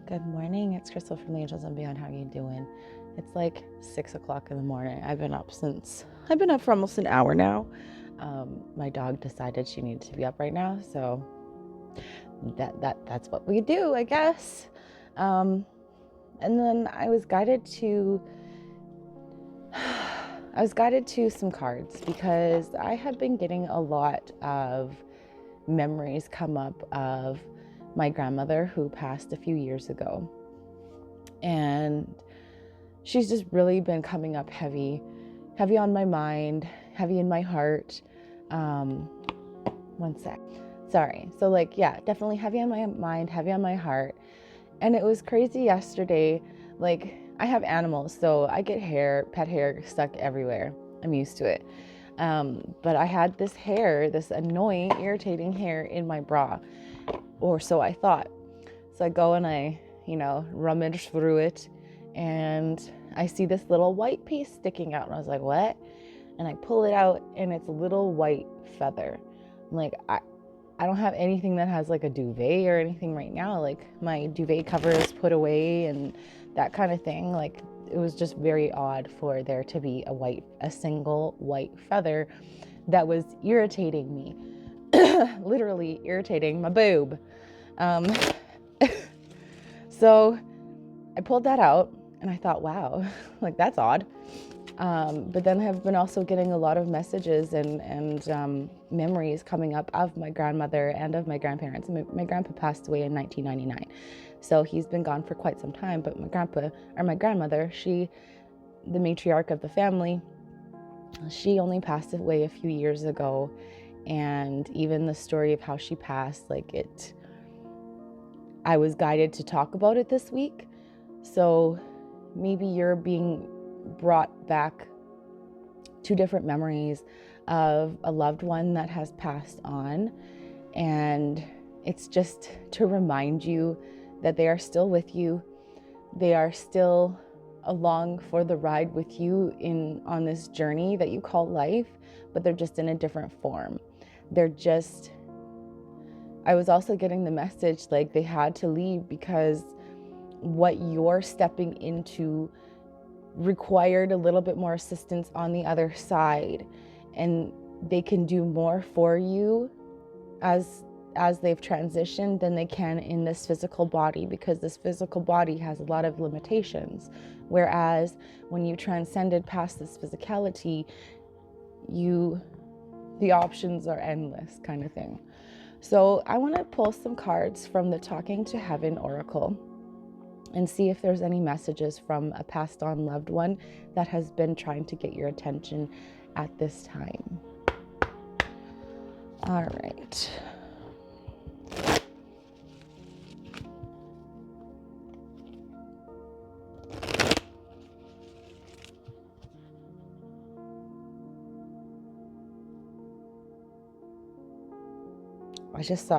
Good morning. It's Crystal from the Angels and Beyond. How are you doing? It's like 6 o'clock in the morning. I've been up for almost an hour now. My dog decided she needed to be up right now, so that's what we do, I guess. And then I was guided to some cards because I have been getting a lot of memories come up of my grandmother who passed a few years ago. And she's just really been coming up heavy on my mind, heavy in my heart. One sec. Sorry. So definitely heavy on my mind, heavy on my heart. And it was crazy yesterday. Like, I have animals, so I get pet hair stuck everywhere. I'm used to it. But I had this annoying, irritating hair in my bra, or so I thought. So I go and I, rummage through it, and I see this little white piece sticking out, and I was like, what? And I pull it out, and it's a little white feather. I'm like, I don't have anything that has like a duvet or anything right now. Like, my duvet cover is put away and that kind of thing. Like, it was just very odd for there to be a single white feather that was irritating me. Literally irritating my boob. So I pulled that out and I thought, wow, like, that's odd. But then I've been also getting a lot of messages and memories coming up of my grandmother and of my grandparents. My grandpa passed away in 1999, so he's been gone for quite some time. But my grandmother, the matriarch of the family, she only passed away a few years ago. And even the story of how she passed, I was guided to talk about it this week. So maybe you're being brought back to different memories of a loved one that has passed on. And it's just to remind you that they are still with you. They are still along for the ride with you on this journey that you call life, but they're just in a different form. I was also getting the message like they had to leave because what you're stepping into required a little bit more assistance on the other side, and they can do more for you as they've transitioned than they can in this physical body, because this physical body has a lot of limitations, whereas when you transcended past this physicality, the options are endless, kind of thing. So I want to pull some cards from the Talking to Heaven Oracle and see if there's any messages from a passed on loved one that has been trying to get your attention at this time. All right.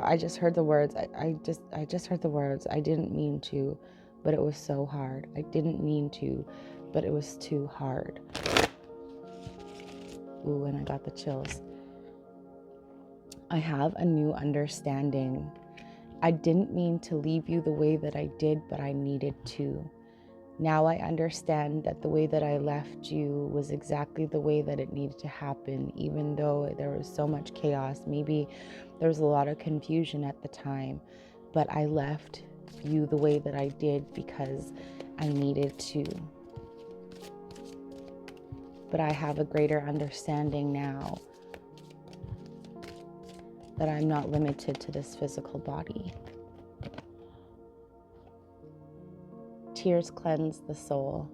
I just heard the words. I just heard the words. I didn't mean to, but it was so hard. I didn't mean to, but it was too hard. Ooh, and I got the chills. I have a new understanding. I didn't mean to leave you the way that I did, but I needed to. Now I understand that the way that I left you was exactly the way that it needed to happen, even though there was so much chaos. Maybe there was a lot of confusion at the time, but I left you the way that I did because I needed to. But I have a greater understanding now that I'm not limited to this physical body. Tears cleanse the soul.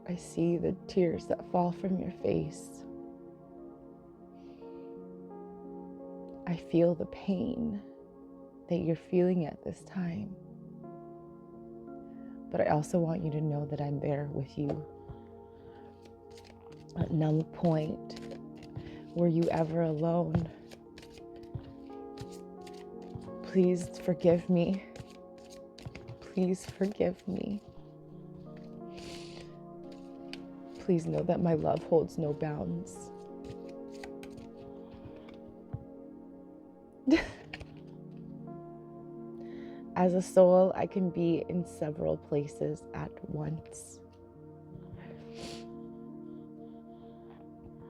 I see the tears that fall from your face. I feel the pain that you're feeling at this time. But I also want you to know that I'm there with you. At no point were you ever alone. Please forgive me. Please forgive me. Please know that my love holds no bounds. As a soul, I can be in several places at once.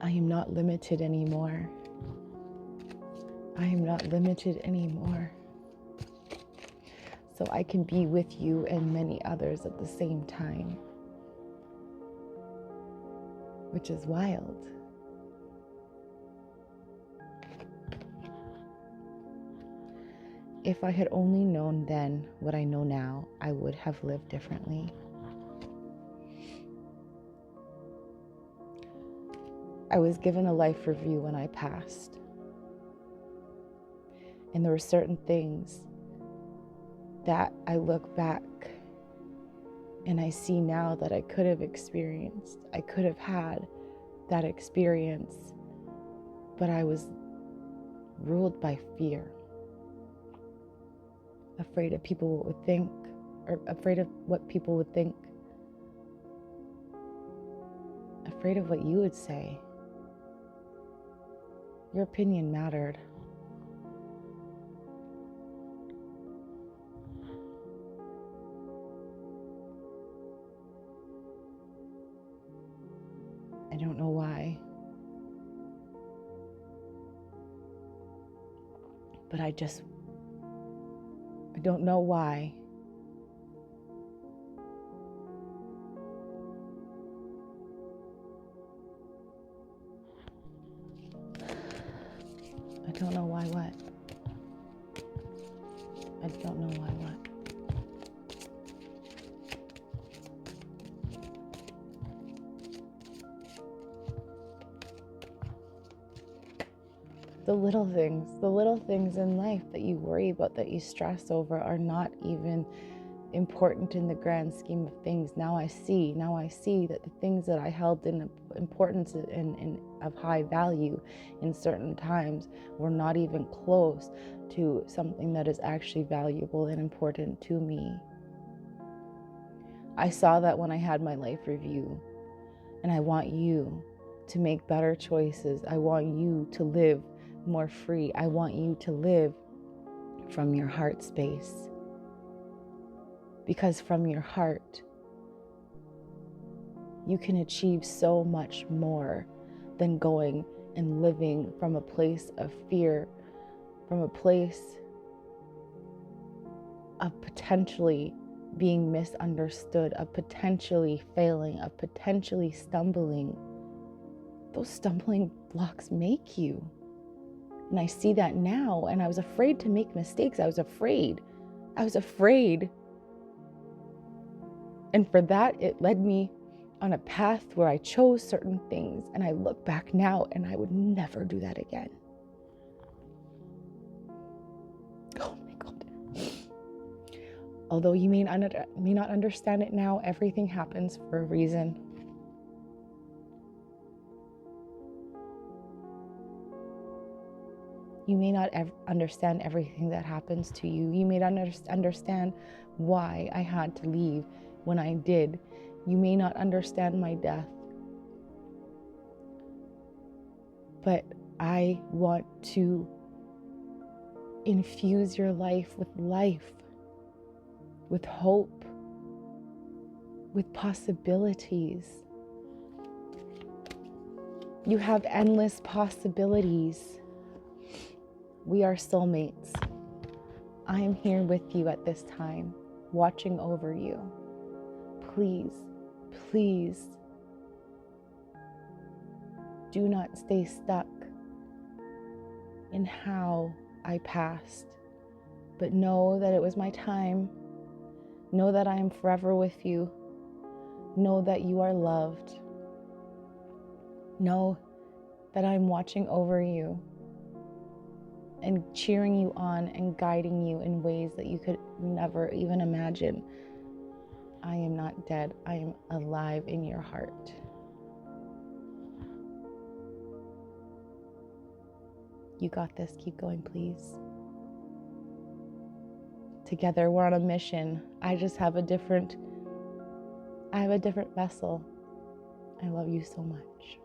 I am not limited anymore. I am not limited anymore. So I can be with you and many others at the same time, which is wild. If I had only known then what I know now, I would have lived differently. I was given a life review when I passed. And there were certain things that I look back and I see now that I could have experienced. I could have had that experience, but I was ruled by fear. Afraid of people would think, or afraid of what people would think. Afraid of what you would say. Your opinion mattered. I don't know why. But I don't know why. I don't know why what. I don't know why what. The little things in life that you worry about, that you stress over, are not even important in the grand scheme of things. Now I see that the things that I held in importance and of high value in certain times were not even close to something that is actually valuable and important to me. I saw that when I had my life review, and I want you to make better choices. I want you to live more free. I want you to live from your heart space. Because from your heart, you can achieve so much more than going and living from a place of fear, from a place of potentially being misunderstood, of potentially failing, of potentially stumbling. Those stumbling blocks make you. And I see that now, and I was afraid to make mistakes. I was afraid. And for that, it led me on a path where I chose certain things, and I look back now and I would never do that again. Oh my God. Although you may not understand it now, everything happens for a reason. You may not understand everything that happens to you. You may not understand why I had to leave when I did. You may not understand my death. But I want to infuse your life, with hope, with possibilities. You have endless possibilities. We are soulmates. I am here with you at this time, watching over you. Please, please, do not stay stuck in how I passed, but know that it was my time. Know that I am forever with you. Know that you are loved. Know that I'm watching over you and cheering you on and guiding you in ways that you could never even imagine. I am not dead. I am alive in your heart. You got this. Keep going, please. Together, we're on a mission. I have a different vessel. I love you so much.